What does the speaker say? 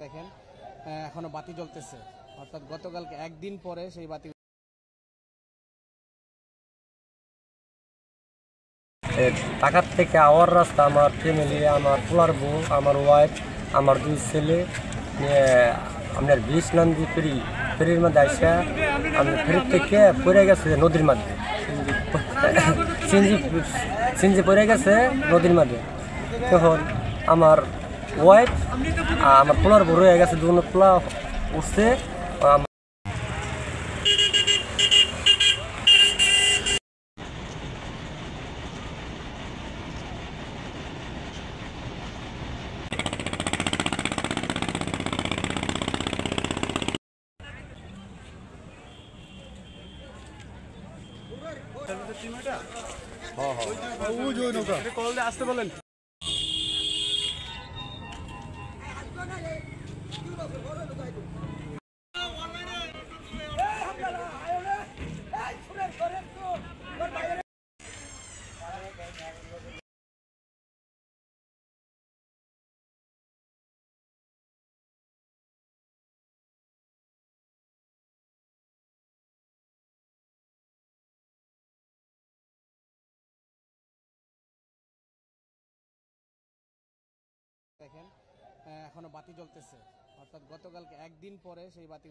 দেখেন এখনো বাতি জ্বলতেছে, অর্থাৎ গতকালকে একদিন পরে সেই বাতি। ঢাকার থেকে আওয়ার রাস্তা আমার ফ্যামিলি, আমার পোলার বউ, আমার ওয়াইফ, আমার দুই ছেলে নিয়ে আপনার বিশ নন্দী ফেরির মধ্যে আসা আমি ফেরির থেকে পড়ে গেছে নদীর মধ্যে, সিঞ্জি পড়ে গেছে নদীর মধ্যে। তখন আমার ওয়াইফ আমার পোলার বউ রয়ে গেছে, দুনো পোলা উঠছে। আসতে বলেন। দেখেন এখনো বাতি জ্বলতেছে, অর্থাৎ গতকালকে একদিন পরে সেই বাতি।